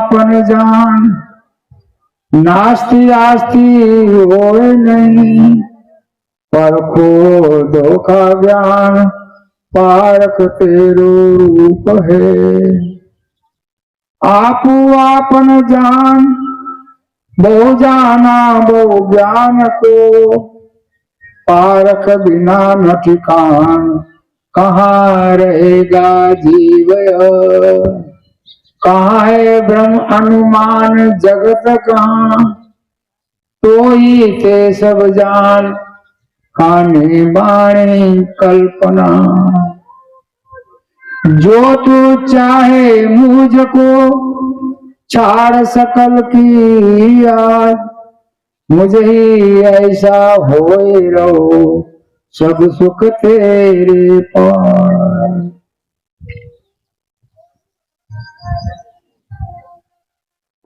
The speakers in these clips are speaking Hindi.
आपन जान, नास्ति आस्ति होए नहीं, परखो धोखा ज्ञान, पारक तेरो रूप है। आपू आपन जान, बहु जाना बहु ज्ञान को, पारक बिना न ठिकान, कहाँ रहेगा जीव। कहाँ है ब्रह्म अनुमान जगत कहाँ, तो ही ते सब जान, काने बाणे कल्पना। जो तू चाहे मुझको छाड़ सकल की याद, मुझे ही ऐसा होए रहो, सब सुख तेरे पास।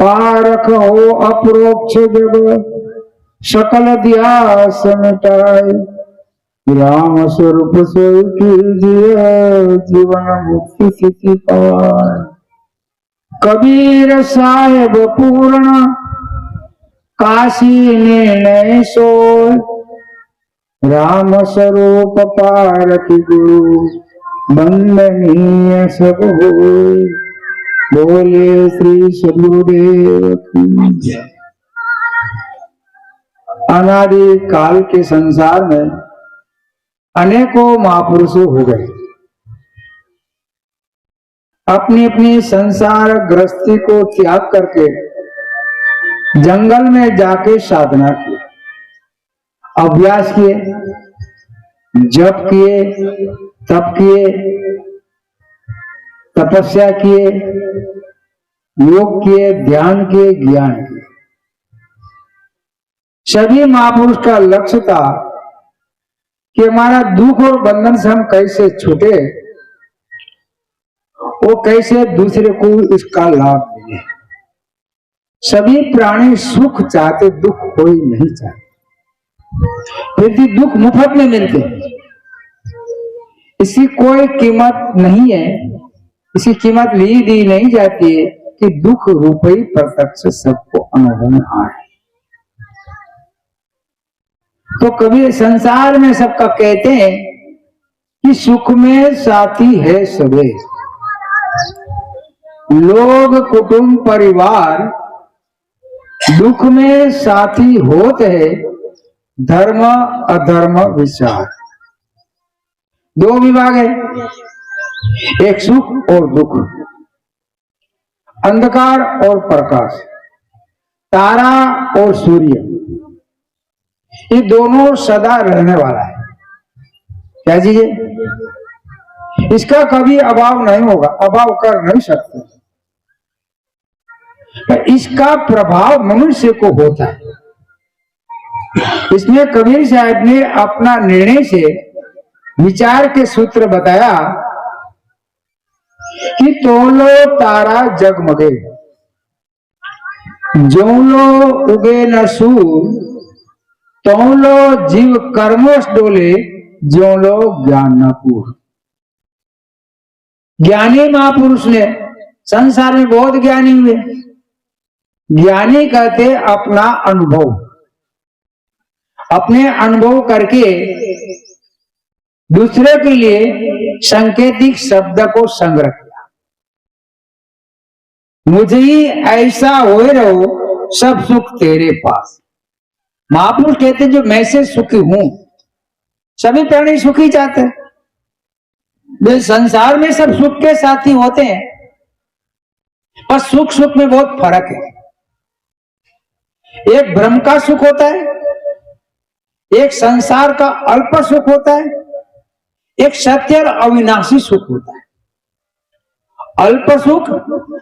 पारक हो अप्रोक्ष जब, सकल ध्यास मिटाए, राम स्वरूप सोई कीजिए, जीवन मुक्ति स्थिति पाए। कबीर साहेब पूर्ण काशी निर्णय सोय, राम स्वरूप पारक गुरु वंदनीय सब होय। बोले श्री सदगुरुदेव की जय। अनादि काल के संसार में अनेकों महापुरुषों हो गए, अपनी अपनी संसार गृहस्थी को त्याग करके जंगल में जाके साधना की, अभ्यास किए, जप किए, तप किए, तपस्या किए, योग किए, ध्यान किए, ज्ञान किए। सभी महापुरुष का लक्ष्य था कि हमारा दुख और बंधन से हम कैसे छूटे, वो कैसे दूसरे को इसका लाभ मिले। सभी प्राणी सुख चाहते, दुख कोई नहीं चाहते, फिर भी दुख मुफ्त में मिलते, इसकी कोई कीमत नहीं है, इसकी कीमत ली नहीं जाती है कि दुख रूपी प्रत्यक्ष सबको अनुभव में आए। तो कभी संसार में सबका कहते हैं कि सुख में साथी है सबे, लोग कुटुंब परिवार, दुख में साथी होते हैं धर्म अधर्म विचार। दो विभाग है, एक सुख और दुख, अंधकार और प्रकाश, तारा और सूर्य, ये दोनों सदा रहने वाला है। क्या चीज है? इसका कभी अभाव नहीं होगा, अभाव कर नहीं सकते, पर इसका प्रभाव मनुष्य को होता है। इसमें कबीर साहब ने अपना निर्णय से विचार के सूत्र बताया कि तोलो तारा जगमगे, जोलो उगे न सूर, तोलो जीव कर्मोस डोले, जोलो ज्ञान न पूर। ज्ञानी महापुरुष ने, संसार में बहुत ज्ञानी हुए, ज्ञानी कहते अपना अनुभव, अपने अनुभव करके दूसरे के लिए सांकेतिक शब्द को संग्रह किया। मुझे ही ऐसा होए रहो, सब सुख तेरे पास। महापुरुष कहते जो मैं से सुखी हूं, सभी प्राणी सुखी चाहते हैं, वे संसार में सब सुख के साथी होते हैं, पर सुख सुख में बहुत फर्क है। एक ब्रह्म का सुख होता है, एक संसार का अल्प सुख होता है, एक सत्य और अविनाशी सुख होता है। अल्प सुख,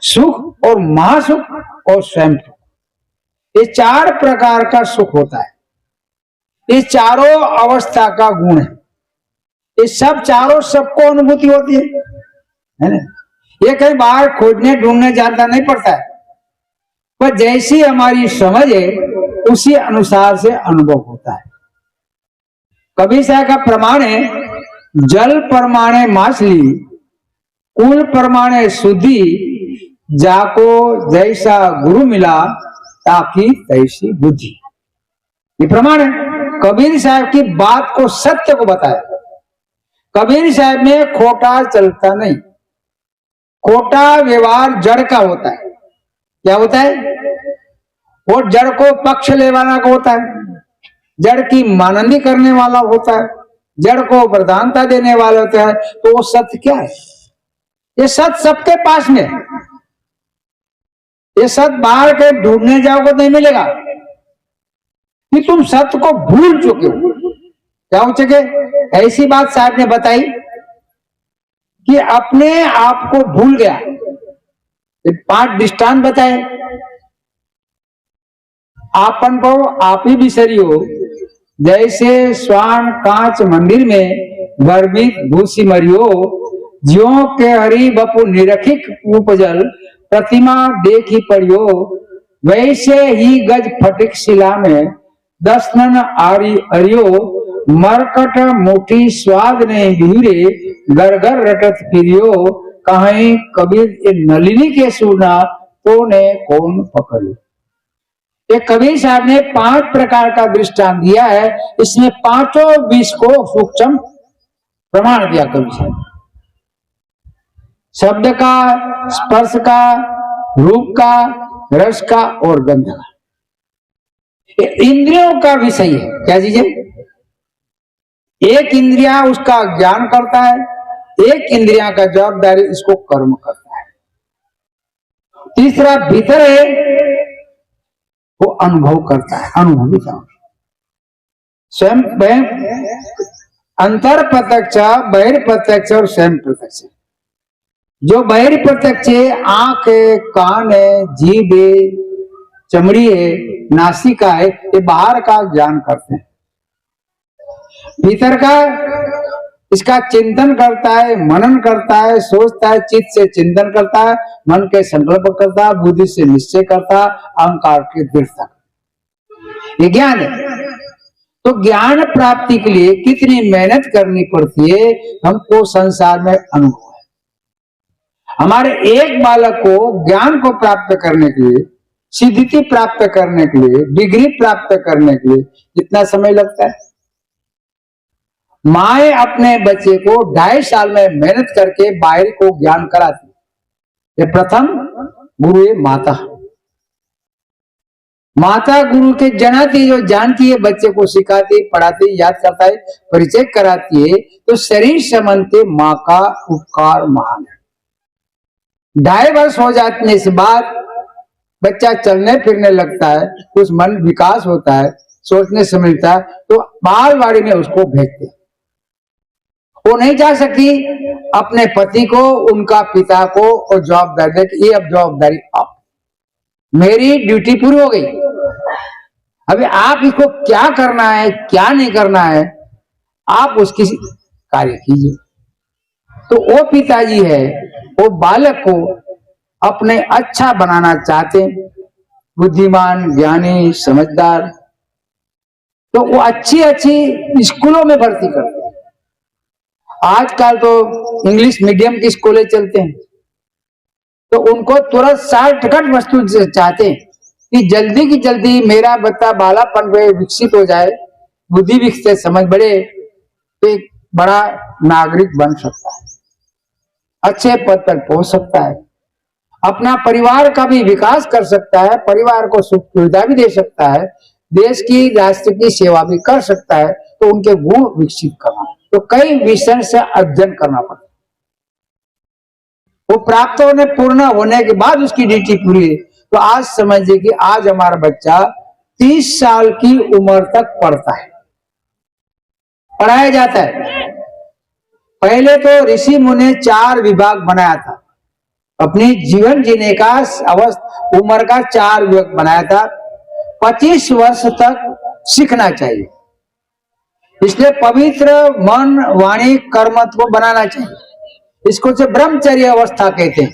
सुख और महासुख और स्वयं सुख, ये चार प्रकार का सुख होता है। ये चारों अवस्था का गुण है, ये सब चारों सबको अनुभूति होती है ना। ये कहीं बाहर खोजने ढूंढने जाना नहीं पड़ता है, पर जैसी हमारी समझ है उसी अनुसार से अनुभव होता है। कबीर साहब का प्रमाण है, जल परमाणे माछली, कुल परमाणे शुद्धि, जाको जैसा गुरु मिला ताकि तैसी बुद्धि। ये प्रमाण है। कबीर साहब की बात को, सत्य को बताया। कबीर साहब में खोटा चलता नहीं। खोटा व्यवहार जड़ का होता है। क्या होता है? वो जड़ को पक्ष लेवाना का होता है, जड़ की मानंदी करने वाला होता है, जड़ को प्रधानता देने वाला होता है। तो वो सत्य क्या है? ये सत्य सबके पास में। ये सत्य बाहर के ढूंढने जाओगे तो नहीं मिलेगा, कि तुम सत्य को भूल चुके हो। क्या हो चुके? ऐसी बात साहब ने बताई कि अपने आप को भूल गया। 5 दृष्टांत बताए। आपन को आप ही बिसरियो, जैसे स्वान कांच मंदिर में गर्भित भूसी मरियो, ज्यों के हरि बपु निरखिक उपजल प्रतिमा देखी पड़ियो, वैसे ही गज फटिक शिला में दसनन आरी अरियो, मरकट मुठी स्वाद ने बिहुरे, घर घर रटत फिरियो, कहीं कबीर ये नलिनी के सुना तो ने कौन पकड़ियो। ये कबीर साहब ने 5 प्रकार का दृष्टांत दिया है। इसमें 5 विष को सूक्ष्म प्रमाण दिया कबीर साहब। शब्द का, स्पर्श का, रूप का, रस का और गंध का। इंद्रियों का विषय है। क्या चीज है? एक इंद्रिया उसका ज्ञान करता है, एक इंद्रिया का जवाबदारी इसको कर्म करता है। तीसरा भीतर है, वो अनुभव करता है, अनुभवी समझ। स्वयं अंतर प्रत्यक्ष, बहिर्प्रत्यक्ष और स्वयं प्रत्यक्ष। जो बहिर्प्रत्यक्ष है, आंख है, कान है, जीभ है, चमड़ी है, नासिका है, ये बाहर का ज्ञान करते हैं। भीतर का इसका चिंतन करता है, मनन करता है, सोचता है, चित्त से चिंतन करता है, मन के संकल्प करता है, बुद्धि से निश्चय करता है, अहंकार की दृढ़ता। ये ज्ञान है। तो ज्ञान प्राप्ति के लिए कितनी मेहनत करनी पड़ती है, हमको संसार में अनुभव है। हमारे एक बालक को ज्ञान को प्राप्त करने के लिए, सिद्धि प्राप्त करने के लिए, डिग्री प्राप्त करने के लिए कितना समय लगता है? माए अपने बच्चे को 2.5 साल में मेहनत करके बाहर को ज्ञान कराती। ये प्रथम गुरु है माता। माता गुरु के जनाती, जो जानती है, बच्चे को सिखाती, पढ़ाती, याद करता है, परिचय कराती है। तो शरीर संबंधी माँ का उपकार महान है। 2.5 वर्ष हो जाने से बाद बच्चा चलने फिरने लगता है, कुछ मन विकास होता है, सोचने समझता है, तो बालवाड़ी में उसको भेजते। वो नहीं जा सकती अपने पति को, उनका पिता को और जवाबदारी दे कि ये अब जवाबदारी आप, मेरी ड्यूटी पूरी हो गई, अभी आप इसको क्या करना है, क्या नहीं करना है, आप उसकी कार्य कीजिए। तो वो पिताजी है, वो बालक को अपने अच्छा बनाना चाहते, बुद्धिमान, ज्ञानी, समझदार, तो वो अच्छी अच्छी स्कूलों में भर्ती करते। आजकल तो इंग्लिश मीडियम की स्कूलें चलते हैं, तो उनको तुरंत शॉर्टकट वस्तु चाहते हैं कि जल्दी की जल्दी मेरा बच्चा बालापन में विकसित हो जाए, बुद्धि विकसित, समझ बढ़े, तो एक बड़ा नागरिक बन सकता है, अच्छे पद पर पहुंच सकता है, अपना परिवार का भी विकास कर सकता है, परिवार को सुख सुविधा भी दे सकता है, देश की, राष्ट्र की सेवा भी कर सकता है। तो उनके गुण विकसित करना, तो कई विषय से अध्ययन करना पड़ता है। वो प्राप्त होने, पूर्ण होने के बाद उसकी ड्यूटी पूरी है। तो आज समझिए कि आज हमारा बच्चा 30 साल की उम्र तक पढ़ता है, पढ़ाया जाता है। पहले तो ऋषि मुनि 4 विभाग बनाया था, अपनी जीवन जीने का अवस्था उम्र का 4 विभाग बनाया था। 25 वर्ष तक सीखना चाहिए, इसलिए पवित्र मन, वाणी, कर्म को बनाना चाहिए। इसको से ब्रह्मचर्य अवस्था कहते हैं।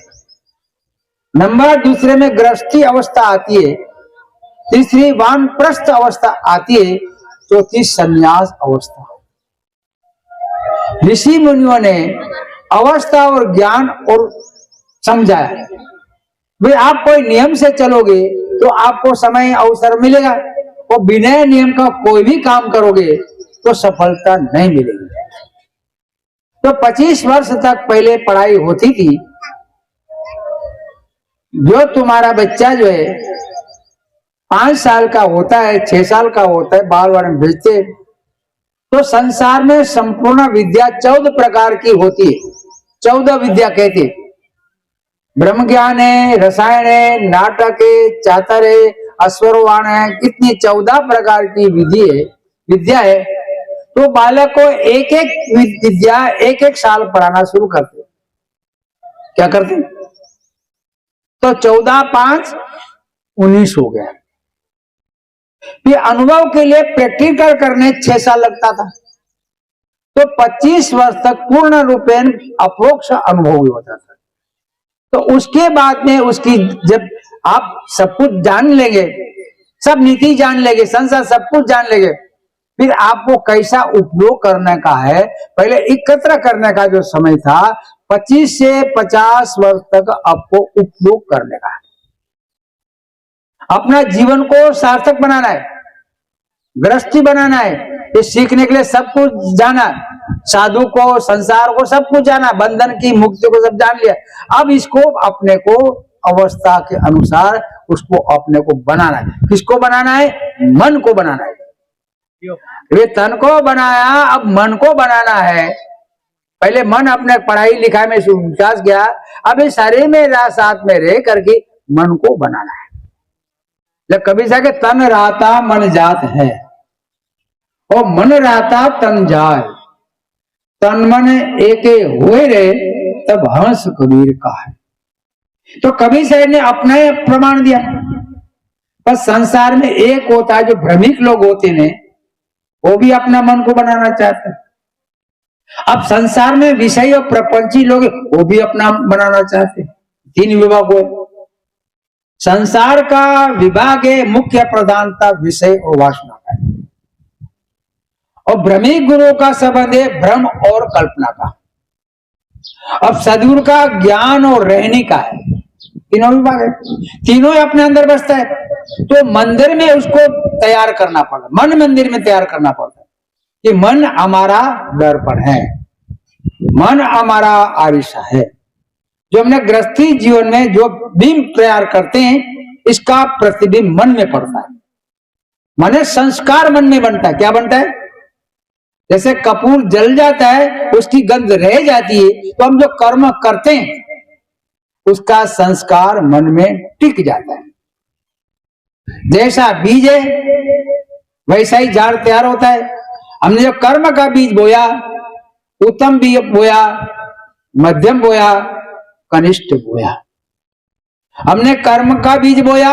नंबर दूसरे में गृहस्थी अवस्था आती है, तीसरी वानप्रस्थ अवस्था आती है, चौथी संन्यास अवस्था। ऋषि मुनियों ने अवस्था और ज्ञान और समझाया। भाई आप कोई नियम से चलोगे तो आपको समय अवसर मिलेगा, और बिना नियम का कोई भी काम करोगे तो सफलता नहीं मिलेगी। तो 25 वर्ष तक पहले पढ़ाई होती थी। जो तुम्हारा बच्चा जो है 5 साल का होता है, 6 साल का होता है, बाल वाल भेजते, तो संसार में संपूर्ण विद्या 14 प्रकार की होती है। 14 विद्या कहते, ब्रह्म ज्ञान है, रसायन है, नाटक है, चातर है, अश्वरवाण है, कितनी 14 प्रकार की विद्या है। तो बालक को एक एक विद्या एक एक साल पढ़ाना शुरू करते। क्या करते? तो 14 5 19 हो गया। फिर अनुभव के लिए प्रैक्टिकल करने 6 साल लगता था। तो 25 वर्ष तक पूर्ण रूपेण अप्रोक्ष अनुभव होता था। तो उसके बाद में उसकी, जब आप सब कुछ जान लेंगे, सब नीति जान लेंगे, संसार सब कुछ जान लेंगे, फिर आपको कैसा उपयोग करने का है, पहले एकत्र करने का जो समय था 25 से 50 वर्ष तक आपको उपयोग करने का है। अपना जीवन को सार्थक बनाना है, गृहस्थी बनाना है। ये सीखने के लिए सब कुछ जाना, साधु को, संसार को, सब कुछ जाना, बंधन की मुक्ति को सब जान लिया। अब इसको अपने को अवस्था के अनुसार उसको अपने को बनाना है। किसको बनाना है? मन को बनाना है। वे तन को बनाया, अब मन को बनाना है। पहले मन अपने पढ़ाई लिखाई में विकास गया, अब इस शरीर में साथ में रह करके मन को बनाना है। जब कभी जाके तन रहता मन जात है, और मन रहता तन जाए, तन मन एके हुए रहे, तब हंस कबीर का है। तो कबीर साहब ने अपना प्रमाण दिया। पर संसार में एक होता है, जो भ्रमिक लोग होते हैं, वो भी अपना मन को बनाना चाहते हैं। अब संसार में विषय और प्रपंची लोग, वो भी अपना बनाना चाहते हैं। 3 विभाग हो। संसार का विभाग है मुख्य प्रधानता विषय और वासना का है, और भ्रमिक गुरु का संबंध है भ्रम और कल्पना का। अब सदगुरु का ज्ञान और रहने का है। तीनों विभाग है, तीनों अपने अंदर बसता है। तो मंदिर में उसको तैयार करना पड़ता, मन मंदिर में तैयार करना पड़ता है कि मन हमारा दर्पण है, मन हमारा आरिसा है। जो हमने गृहस्थी जीवन में जो बिंब तैयार करते हैं, इसका प्रतिबिंब मन में पड़ता है। माने संस्कार मन में बनता है। क्या बनता है? जैसे कपूर जल जाता है, उसकी गंध रह जाती है, तो हम जो कर्म करते हैं उसका संस्कार मन में टिक जाता है। जैसा बीज है वैसा ही झाड़ तैयार होता है। हमने जो कर्म का बीज बोया, उत्तम बीज बोया, मध्यम बोया, कनिष्ठ बोया। हमने कर्म का बीज बोया,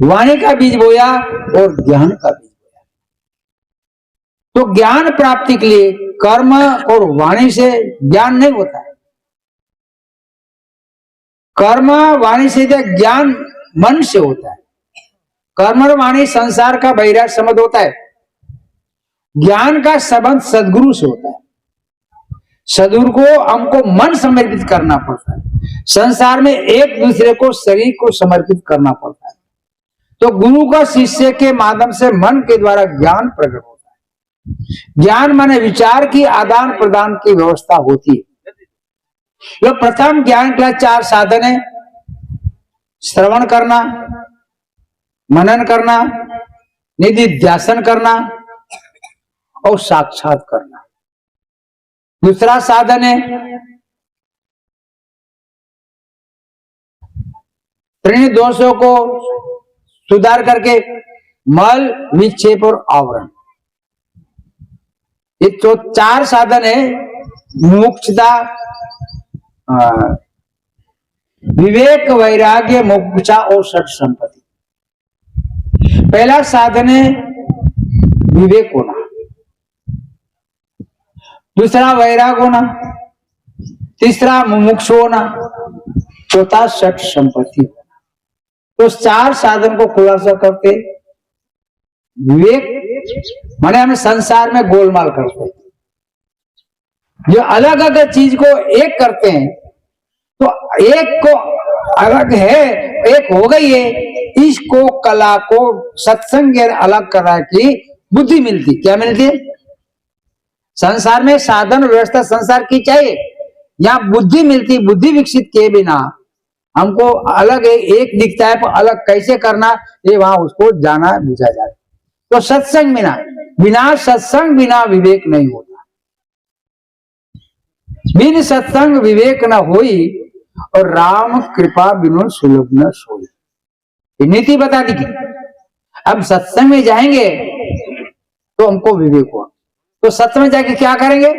वाणी का बीज बोया और ज्ञान का बीज बोया। तो ज्ञान प्राप्ति के लिए कर्म और वाणी से ज्ञान नहीं होता है। कर्म वाणी से ज्ञान मन से होता है। कर्म और वाणी संसार का बहिराग संबंध होता है। ज्ञान का संबंध सदगुरु से होता है। सदगुरु को हमको मन समर्पित करना पड़ता है। संसार में एक दूसरे को शरीर को समर्पित करना पड़ता है। तो गुरु का शिष्य के माध्यम से मन के द्वारा ज्ञान प्रकट होता है। ज्ञान माने विचार की आदान प्रदान की व्यवस्था होती है। तो प्रथम ज्ञान का 4 साधन है: श्रवण करना, मनन करना, निधिध्यासन करना और साक्षात करना। दूसरा साधन है त्रिणी दोषों को सुधार करके मल, विक्षेप और आवरण। ये तो 4 साधन है: मुमुक्षुता, विवेक, वैराग्य, मोक्षा और सठ संपत्ति। पहला साधन है विवेक होना, दूसरा वैराग होना, तीसरा मुमुक्षु होना, चौथा सठ संपत्ति होना। तो 4 साधन को खुलासा करते विवेक माने हम संसार में गोलमाल करते हैं। जो अलग अलग चीज को एक करते हैं, तो एक को अलग है, एक हो गई है। इसको कला को सत्संग अलग करा की बुद्धि मिलती। क्या मिलती है? संसार में साधन व्यवस्था संसार की चाहिए, यहाँ बुद्धि मिलती। बुद्धि विकसित किए बिना हमको अलग एक दिखता है, पर अलग कैसे करना ये वहां उसको जाना बुझा जाए। तो सत्संग बिना सत्संग बिना विवेक नहीं होता। बिन सत्संग विवेक न होई और राम कृपा बिनु सुलभ न सोई। नीति बता दी। अब सत्संग में जाएंगे तो हमको विवेक हुआ, तो सत्संग में जाके क्या करेंगे?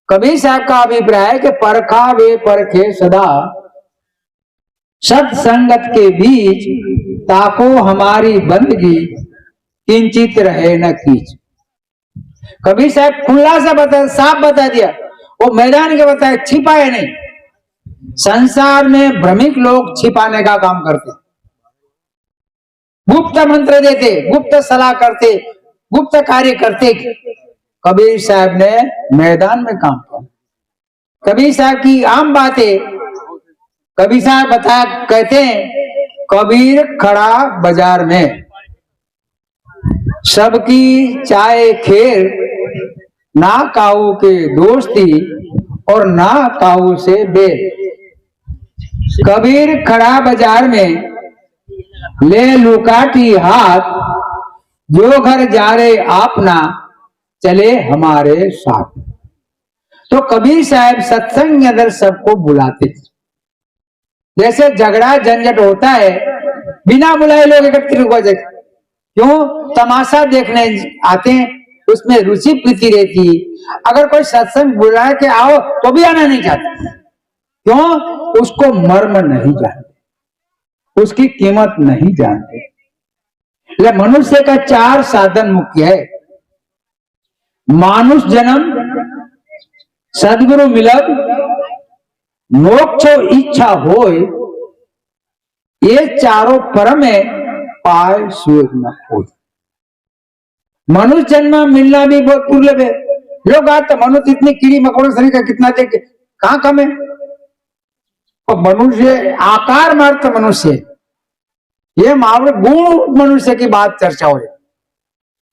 कबीर साहब का अभिप्राय है कि परखा वे परखे सदा, सत्संगत के बीच ताको हमारी बंदगी, किंचित रहे न कीच। कबीर साहब खुला सा बता, साफ बता दिया। वो मैदान के बताया, छिपाए नहीं। संसार में भ्रमिक लोग छिपाने का काम करते, गुप्त मंत्र देते, गुप्त सलाह करते, गुप्त कार्य करते। कबीर साहब ने मैदान में काम किया। कबीर साहब की आम बातें कबीर साहब बताया, कहते हैं कबीर खड़ा बाजार में, सबकी चाय खेर, ना काऊ के दोस्ती और ना काऊ से बेर। कबीर खड़ा बाजार में, ले लुकाटी हाथ, जो घर जा रहे अपना, चले हमारे साथ। तो कबीर साहब सत्संग के अंदर सबको बुलाते थे। जैसे झगड़ा झंझट होता है, बिना बुलाए लोग एकत्रित हो जाते। क्यों? तमाशा देखने आते हैं, उसमें रुचि प्रीति रहती। अगर कोई सत्संग बुलाए के आओ तो भी आना नहीं चाहते। क्यों? उसको मर्म नहीं जानते, उसकी कीमत नहीं जानते। मनुष्य का 4 साधन मुख्य है। मानुष जन्म, सदगुरु मिलब, मोक्ष इच्छा होय, ये चारों परम है, पाए स्वर्ग न होय। मनुष्य जन्म मिलना भी बहुत दुर्लभ है। लोग आज तो मनुष्य इतनी कीड़ी मकोड़ों शरीर का कितना देखे, कहां कम है। और मनुष्य आकार मात्र मनुष्य, ये मात्र गुण मनुष्य की बात चर्चा हो रही।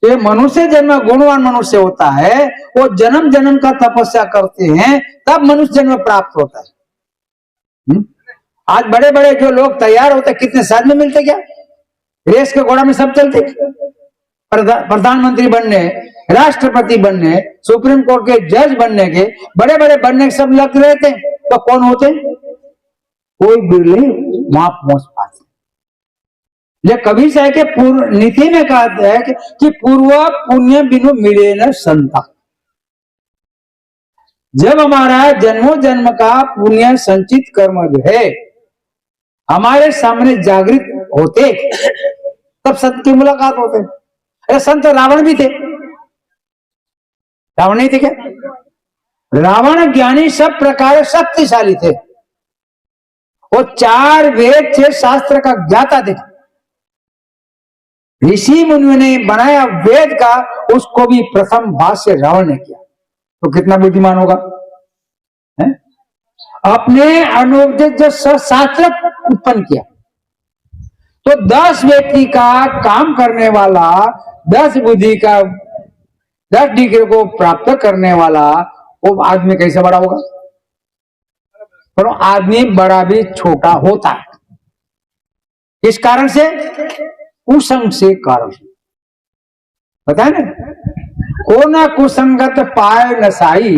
ये मनुष्य जन्म गुणवान मनुष्य होता है, वो जन्म जन्म का तपस्या करते हैं, तब मनुष्य जन्म प्राप्त होता है। आज बड़े बड़े जो लोग तैयार होते, कितने साल में मिलते? क्या रेस के घोड़ा में सब चलते? प्रधानमंत्री बनने, राष्ट्रपति बनने, सुप्रीम कोर्ट के जज बनने के, बड़े बड़े बनने के सब लग रहे थे, तो कौन होते? कोई बिरले वहां पहुंच पाते। ये कबीर साहब के पूर्व नीति में कहते हैं कि पूर्व पुण्य बिनु मिले न संता। जब हमारा जन्मों जन्म का पुण्य संचित कर्म जो है हमारे सामने जागृत होते, तब संत की मुलाकात होते। अरे संत रावण भी थे, रावण नहीं थे क्या? रावण ज्ञानी सब प्रकार शक्तिशाली थे, वो 4 वेद 6 शास्त्र का ज्ञाता थे। ऋषि मुनियों ने बनाया वेद का, उसको भी प्रथम भाष्य रावण ने किया, तो कितना बुद्धिमान होगा है? अपने अनुपदेश जो शास्त्र उत्पन्न किया, तो 10 व्यक्ति का काम करने वाला, 10 बुद्धि का 10 डिग्री को प्राप्त करने वाला वो आदमी कैसे बड़ा होगा? पर आदमी बड़ा भी छोटा होता है। इस कारण से कुसंग से कारण पता है ना, को ना कुसंगत पाए नसाई,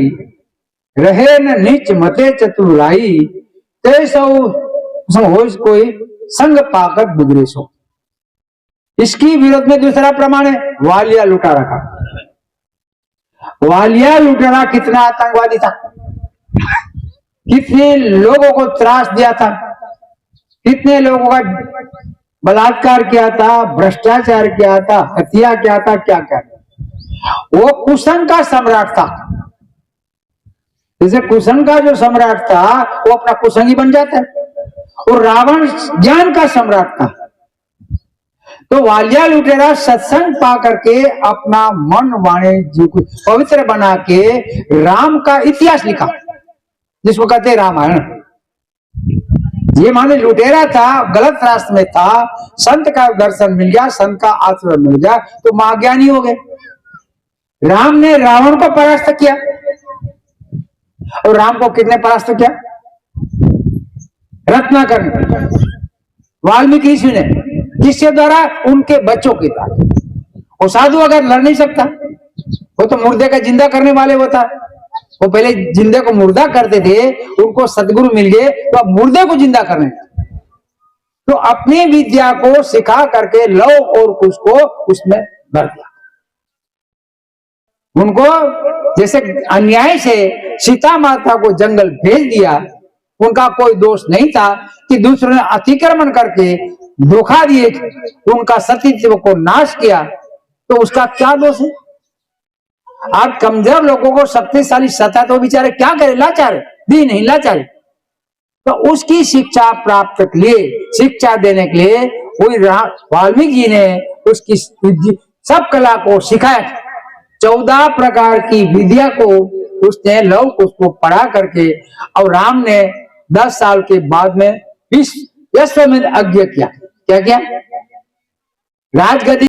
रहे न नीच मते चतुराई, कैसा हो कोई संग पाकर बिगड़े सो। इसकी विरोध में दूसरा प्रमाण है वालिया लुटारा का। वालिया लुटारा कितना आतंकवादी था, कितने लोगों को त्रास दिया था, कितने लोगों का बलात्कार किया था, भ्रष्टाचार किया था, हत्या किया था, क्या क्या। वो कुसंग का सम्राट था। जैसे कुसंग का जो सम्राट था वो अपना कुसंगी बन जाता है, और रावण ज्ञान का सम्राट था। तो वालिया लुटेरा सत्संग पा करके अपना मन वाणी जीव को पवित्र बना के राम का इतिहास लिखा, जिसको कहते हैं रामायण। ये माने लुटेरा था, गलत रास्ते में था, संत का दर्शन मिल गया, संत का आश्रय मिल गया तो महाज्ञानी हो गए। राम ने रावण को परास्त किया, और राम को कितने परास्त किया? रत्नाकर ने, वाल्मीकि ऋषि ने, किसके द्वारा? उनके बच्चों के द्वारा। वो साधु अगर लड़ नहीं सकता, वो तो मुर्दे का जिंदा करने वाले होता। वो पहले जिंदे को मुर्दा करते थे, उनको सदगुरु मिल गए तो अब मुर्दे को जिंदा करने। तो अपनी विद्या को सिखा करके लव और कुश को उसमें भर दिया। उनको जैसे अन्याय से सीता माता को जंगल भेज दिया, उनका कोई दोष नहीं था कि दूसरों ने अतिक्रमण करके धोखा दिए, उनका सतीत्व को नाश किया, तो उसका क्या दोष है? आप कमजोर लोगों को शक्तिशाली सता तो बेचारे क्या करे? लाचार, दी नहीं लाचार। तो उसकी शिक्षा प्राप्त के लिए, शिक्षा देने के लिए वही वाल्मीकि जी ने उसकी सब कला को सिखाया। 14 प्रकार की विद्या को उसने लव कुश को पढ़ा करके, और राम ने 10 साल के बाद में विश्वामित्र यज्ञ किया। क्या किया? राजगद्दी